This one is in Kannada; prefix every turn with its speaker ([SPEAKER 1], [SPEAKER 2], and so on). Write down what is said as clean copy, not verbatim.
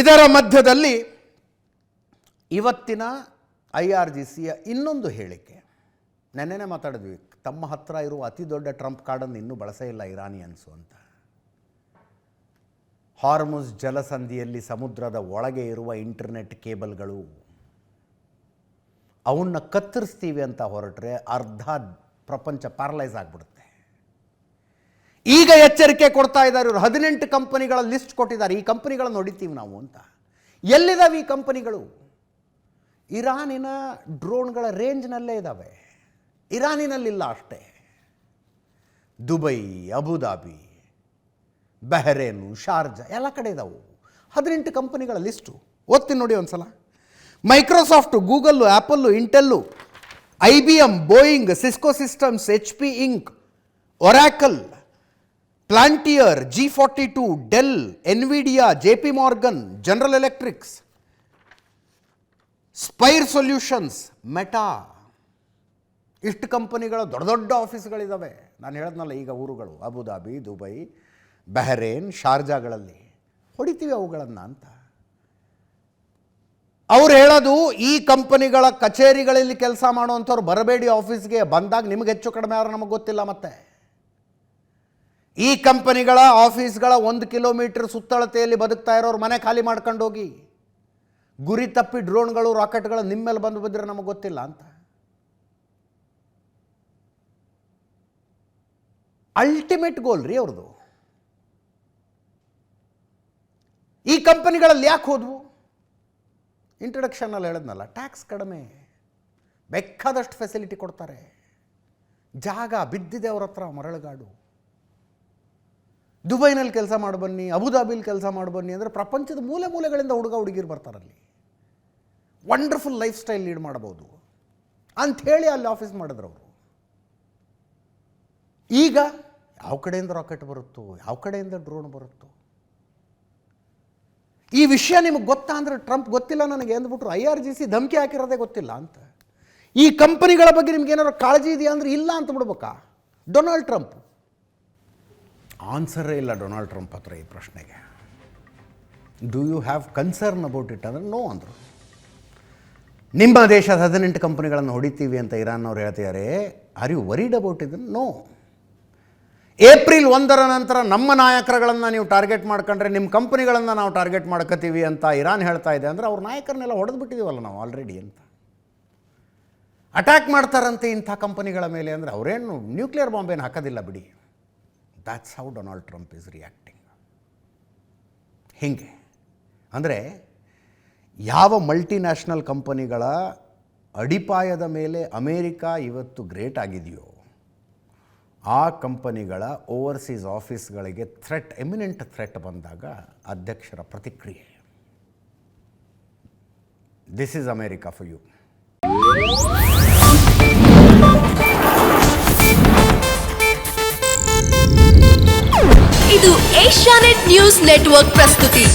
[SPEAKER 1] ಇದರ ಮಧ್ಯದಲ್ಲಿ ಇವತ್ತಿನ IRGCಯ ಇನ್ನೊಂದು ಹೇಳಿಕೆ. ನೆನ್ನೆನೇ ಮಾತಾಡಿದ್ವಿ, ತಮ್ಮ ಹತ್ರ ಇರುವ ಅತಿ ದೊಡ್ಡ ಟ್ರಂಪ್ ಕಾರ್ಡನ್ನು ಇನ್ನೂ ಬಳಸೇ ಇಲ್ಲ ಇರಾನಿಯನ್ಸು ಅಂತ. ಹಾರ್ಮುಜ್ ಜಲಸಂಧಿಯಲ್ಲಿ ಸಮುದ್ರದ ಒಳಗೆ ಇರುವ ಇಂಟರ್ನೆಟ್ ಕೇಬಲ್ಗಳು, ಅವನ್ನ ಕತ್ತರಿಸ್ತೀವಿ ಅಂತ ಹೊರಟ್ರೆ ಅರ್ಧ ಪ್ರಪಂಚ ಪ್ಯಾರಲೈಸ್ ಆಗಿಬಿಡುತ್ತೆ. ಈಗ ಎಚ್ಚರಿಕೆ ಕೊಡ್ತಾ ಇದ್ದಾರೆ ಇವರು. 18 ಕಂಪನಿಗಳ ಲಿಸ್ಟ್ ಕೊಟ್ಟಿದ್ದಾರೆ. ಈ ಕಂಪನಿಗಳನ್ನು ಹೊಡಿತೀವಿ ನಾವು ಅಂತ. ಎಲ್ಲಿದ್ದಾವೆ ಈ ಕಂಪನಿಗಳು? ಇರಾನಿನ ಡ್ರೋನ್ಗಳ ರೇಂಜ್ನಲ್ಲೇ ಇದ್ದಾವೆ. ಇರಾನಿನಲ್ಲಿಲ್ಲ ಅಷ್ಟೇ, ದುಬೈ, ಅಬುದಾಬಿ, ಬಹರೇನು, ಶಾರ್ಜಾ ಎಲ್ಲ ಕಡೆ ಇದ್ದಾವೆ. 18 ಕಂಪನಿಗಳ ಲಿಸ್ಟು ಓದ್ತೀನಿ ನೋಡಿ ಒಂದು ಸಲ. Microsoft, Google, Apple, Intel, IBM, Boeing, Cisco Systems, HP Inc, Oracle, Palantir, G42, Dell, Nvidia, JP Morgan, General Electrics, Spire Solutions, Meta, ಇಷ್ಟು ಕಂಪನಿಗಳ ದೊಡ್ಡ ದೊಡ್ಡ ಆಫೀಸ್ಗಳಿದ್ದಾವೆ. ನಾನು ಹೇಳಿದ್ನಲ್ಲ ಈಗ ಊರುಗಳು, ಅಬುದಾಬಿ, ದುಬೈ, ಬಹರೇನ್, ಶಾರ್ಜಾಗಳಲ್ಲಿ. ಹೊಡಿತೀವಿ ಅವುಗಳನ್ನು ಅಂತ ಅವ್ರು ಹೇಳೋದು. ಈ ಕಂಪನಿಗಳ ಕಚೇರಿಗಳಲ್ಲಿ ಕೆಲಸ ಮಾಡುವಂಥವ್ರು ಬರಬೇಡಿ ಆಫೀಸ್ಗೆ, ಬಂದಾಗ ನಿಮಗೆ ಹೆಚ್ಚು ಕಡಿಮೆ ಯಾರು ನಮಗೆ ಗೊತ್ತಿಲ್ಲ. ಮತ್ತೆ ಈ ಕಂಪನಿಗಳ ಆಫೀಸ್ಗಳ 1 ಕಿಲೋಮೀಟರ್ ಸುತ್ತಳತೆಯಲ್ಲಿ ಬದುಕ್ತಾ ಇರೋರು ಮನೆ ಖಾಲಿ ಮಾಡ್ಕೊಂಡು ಹೋಗಿ. ಗುರಿ ತಪ್ಪಿ ಡ್ರೋನ್ಗಳು, ರಾಕೆಟ್ಗಳು ನಿಮ್ಮ ಮೇಲೆ ಬಂದರೆ ನಮಗೆ ಗೊತ್ತಿಲ್ಲ ಅಂತ. ಅಲ್ಟಿಮೇಟ್ ಗೋಲ್ ರೀ ಅವ್ರದ್ದು. ಈ ಕಂಪನಿಗಳಲ್ಲಿ ಯಾಕೆ ಹೋದ್ವು? ಇಂಟ್ರಡಕ್ಷನಲ್ಲಿ ಹೇಳಿದ್ನಲ್ಲ, ಟ್ಯಾಕ್ಸ್ ಕಡಿಮೆ, ಬೇಕಾದಷ್ಟು ಫೆಸಿಲಿಟಿ ಕೊಡ್ತಾರೆ, ಜಾಗ ಬಿದ್ದಿದೆ ಅವ್ರ ಹತ್ರ, ಮರಳುಗಾಡು. ದುಬೈನಲ್ಲಿ ಕೆಲಸ ಮಾಡಿ ಬನ್ನಿ, ಅಬುದಾಬಿಲಿ ಕೆಲಸ ಮಾಡಿ ಬನ್ನಿ ಅಂದರೆ ಪ್ರಪಂಚದ ಮೂಲೆ ಮೂಲೆಗಳಿಂದ ಹುಡುಗಿರು ಬರ್ತಾರಲ್ಲಿ. ವಂಡರ್ಫುಲ್ ಲೈಫ್ ಸ್ಟೈಲ್ ಲೀಡ್ ಮಾಡ್ಬೋದು ಅಂಥೇಳಿ ಅಲ್ಲಿ ಆಫೀಸ್ ಮಾಡಿದ್ರು ಅವರು. ಈಗ ಯಾವ ಕಡೆಯಿಂದ ರಾಕೆಟ್ ಬರುತ್ತೋ, ಯಾವ ಕಡೆಯಿಂದ ಡ್ರೋನ್ ಬರುತ್ತೋ. ಈ ವಿಷಯ ನಿಮಗೆ ಗೊತ್ತಾ ಅಂದರೆ ಟ್ರಂಪ್ ಗೊತ್ತಿಲ್ಲ ನನಗೆ ಅಂದ್ಬಿಟ್ರು. IRGC ಧಮಕಿ ಹಾಕಿರೋದೇ ಗೊತ್ತಿಲ್ಲ ಅಂತ. ಈ ಕಂಪನಿಗಳ ಬಗ್ಗೆ ನಿಮ್ಗೆ ಏನಾದ್ರು ಕಾಳಜಿ ಇದೆಯಾ ಅಂದರೆ ಇಲ್ಲ ಅಂತ ಬಿಡ್ಬೇಕಾ? ಡೊನಾಲ್ಡ್ ಟ್ರಂಪ್ ಆನ್ಸರೇ ಇಲ್ಲ ಡೊನಾಲ್ಡ್ ಟ್ರಂಪ್ ಹತ್ರ ಈ ಪ್ರಶ್ನೆಗೆ. Do you have concern about it ಅಂದರೆ ನೋ ಅಂದರು. ನಿಮ್ಮ ದೇಶದ 18 ಕಂಪನಿಗಳನ್ನು ಹೊಡಿತೀವಿ ಅಂತ ಇರಾನ್ನವ್ರು ಹೇಳ್ತಿದ್ದಾರೆ. Are you worried about it? No. April 1 ನಂತರ ನಮ್ಮ ನಾಯಕರುಗಳನ್ನು ನೀವು ಟಾರ್ಗೆಟ್ ಮಾಡ್ಕೊಂಡ್ರೆ ನಿಮ್ಮ ಕಂಪನಿಗಳನ್ನು ನಾವು ಟಾರ್ಗೆಟ್ ಮಾಡ್ಕೋತೀವಿ ಅಂತ ಇರಾನ್ ಹೇಳ್ತಾ ಇದೆ ಅಂದರೆ ಅವ್ರ ನಾಯಕರನ್ನೆಲ್ಲ ಹೊಡೆದು ಬಿಟ್ಟಿದ್ದೀವಲ್ಲ ನಾವು ಆಲ್ರೆಡಿ ಅಂತ. ಅಟ್ಯಾಕ್ ಮಾಡ್ತಾರಂತೆ ಇಂಥ ಕಂಪನಿಗಳ ಮೇಲೆ ಅಂದರೆ ಅವರೇನು ನ್ಯೂಕ್ಲಿಯರ್ ಬಾಂಬೇನು ಹಾಕೋದಿಲ್ಲ ಬಿಡಿ. That's how Donald Trump is reacting. ಹೀಗೆ ಅಂದರೆ ಯಾವ ಮಲ್ಟಿನ್ಯಾಷನಲ್ ಕಂಪನಿಗಳ ಅಡಿಪಾಯದ ಮೇಲೆ ಅಮೇರಿಕಾ ಇವತ್ತು ಗ್ರೇಟ್ ಆಗಿದೆಯೋ ಆ ಕಂಪನಿಗಳ ಓವರ್ಸೀಸ್ ಆಫೀಸ್ಗಳಿಗೆ ಥ್ರೆಟ್, ಎಮಿನೆಂಟ್ ಥ್ರೆಟ್ ಬಂದಾಗ ಅಧ್ಯಕ್ಷರ ಪ್ರತಿಕ್ರಿಯೆ. This is America for you.
[SPEAKER 2] ಇದು ಏಷ್ಯಾನೆಟ್ ನ್ಯೂಸ್ ನೆಟ್ವರ್ಕ್ ಪ್ರಸ್ತುತಿ.